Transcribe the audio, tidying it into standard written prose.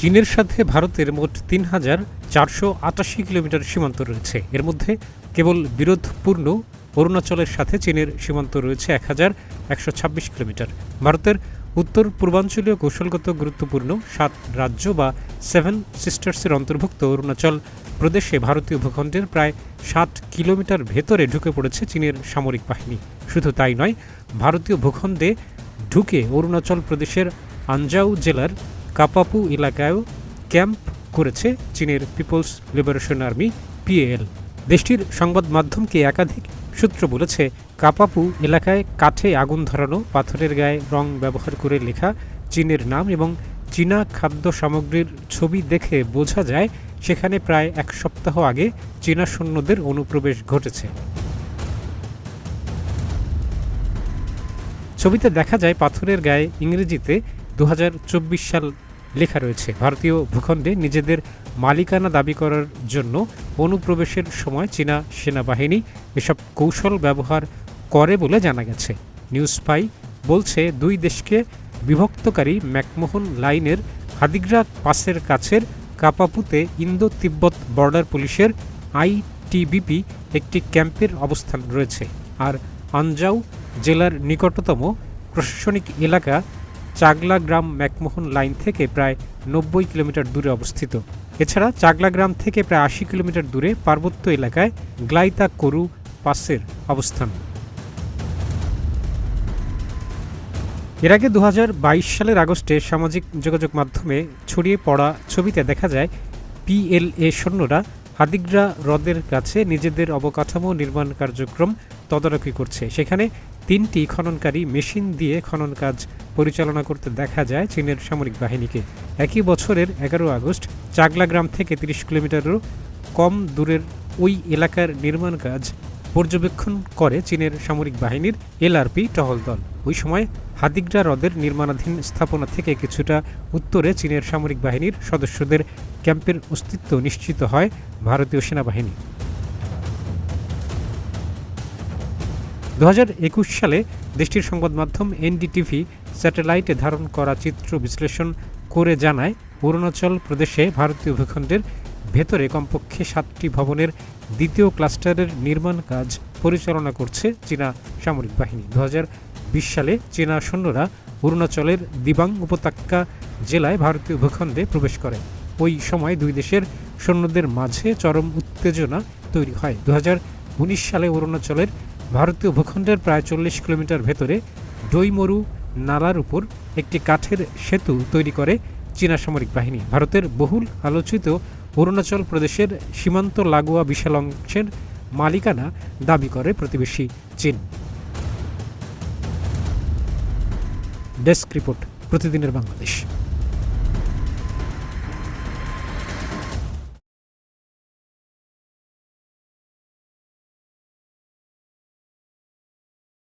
চীনের সাথে ভারতের মোট ৩,৪৮৮ কিলোমিটার সীমান্ত রয়েছে। এর মধ্যে কেবল বিরোধপূর্ণ অরুণাচলের সাথে চীনের সীমান্ত রয়েছে ১,১২৬ কিলোমিটার। ভারতের উত্তর পূর্বাঞ্চলীয় কৌশলগত গুরুত্বপূর্ণ ৭ রাজ্য বা 7 সিস্টার্সের অন্তর্ভুক্ত অরুণাচল প্রদেশে ভারতীয় ভূখণ্ডের প্রায় ৬০ কিলোমিটার ভেতরে ঢুকে পড়েছে চীনের সামরিক বাহিনী। শুধু তাই নয়, ভারতীয় ভূখণ্ডে ঢুকে অরুণাচল প্রদেশের আনজাও জেলার কাপাপু এলাকায়ও ক্যাম্প করেছে চীনের পিপলস লিবারেশন আর্মি পিএএল। দেশটির সংবাদ মাধ্যমকে একাধিক সূত্র বলেছে, কাপাপু এলাকায় কাঠে আগুন ধরানো, পাথরের গায়ে রং ব্যবহার করে লেখা চীনের নাম এবং চীনা খাদ্য সামগ্রীর ছবি দেখে বোঝা যায় সেখানে প্রায় এক সপ্তাহ আগে চীনা সৈন্যদের অনুপ্রবেশ ঘটেছে। ছবিতে দেখা যায় পাথরের গায়ে ইংরেজিতে ২০২৪ সাল লেখা রয়েছে। ভারতীয় ভূখণ্ডে নিজেদের মালিকানা দাবি করার জন্য অনুপ্রবেশের সময় চীনা সেনাবাহিনী এসব কৌশল ব্যবহার করে বলে জানা গেছে। নিউজ স্পাই বলছে, দুই দেশকে বিভক্তকারী ম্যাকমোহন লাইনের হাদিগ্রা পাসের কাছের কাপাপুতে ইন্দো তিব্বত বর্ডার পুলিশের আইটিবিপি একটি ক্যাম্পের অবস্থান রয়েছে। আর আনজাও জেলার নিকটতম প্রশাসনিক এলাকা চাগলা গ্রাম ম্যাকমোহন লাইন থেকে প্রায় ৯০ কিলোমিটার দূরে অবস্থিত। এছাড়া চাগলা গ্রাম থেকে প্রায় ৮০ কিলোমিটার দূরে পার্বত্য এলাকায় গ্লাইতা করু পাসের অবস্থান। এর আগে ২০২২ সালের আগস্টে সামাজিক যোগাযোগ মাধ্যমে ছড়িয়ে পড়া ছবিতে দেখা যায় পিএলএ সৈন্যরা হাদিগ্রা হ্রদের কাছে নিজেদের অবকাঠামো নির্মাণ কার্যক্রম তদারকি করছে। সেখানে ৩টি খননকারী মেশিন দিয়ে খনন কাজ পরিচালনা করতে দেখা যায় চীনের সামরিক বাহিনীকে। একই বছরের ১১ আগস্ট চাগলা গ্রাম থেকে ৩০ কিলোমিটারেরও কম দূরের ওই এলাকার নির্মাণ কাজ পর্যবেক্ষণ করে চীনের সামরিক বাহিনীর এলআরপি টহল দল। ওই সময় হাদিগ্রা হ্রদের নির্মাণাধীন স্থাপনা থেকে কিছুটা উত্তরে চীনের সামরিক বাহিনীর সদস্যদের ক্যাম্পের অস্তিত্ব নিশ্চিত হয় ভারতীয় সেনাবাহিনী। ২০২১ সালে দেশটির সংবাদ মাধ্যম এনডিটিভি স্যাটেলাইটে ধারণ করা চিত্র বিশ্লেষণ করে জানায়, অরুণাচল প্রদেশে ভারতীয় ভূখণ্ডের ভেতরে কমপক্ষে ৭টি ভবনের দ্বিতীয় ক্লাস্টারের নির্মাণ কাজ পরিচালনা করছে চীনা সামরিক বাহিনী। ২০২০ সালে চীনা সৈন্যরা অরুণাচলের দিবাং উপত্যকা জেলায় ভারতীয় ভূখণ্ডে প্রবেশ করে। ওই সময় দুই দেশের সৈন্যদের মাঝে চরম উত্তেজনা তৈরি হয়। ২০১৯ সালে অরুণাচলের ভারতীয় ভূখণ্ডের প্রায় ৪০ কিলোমিটার ভেতরে ডইমরু নালার উপর একটি কাঠের সেতু তৈরি করে চীনা সামরিক বাহিনী। ভারতের বহুল আলোচিত অরুণাচল প্রদেশের সীমান্ত লাগোয়া বিশাল অংশের মালিকানা দাবি করে প্রতিবেশী চীন। ডেস্ক রিপোর্ট, প্রতিদিনের বাংলাদেশ।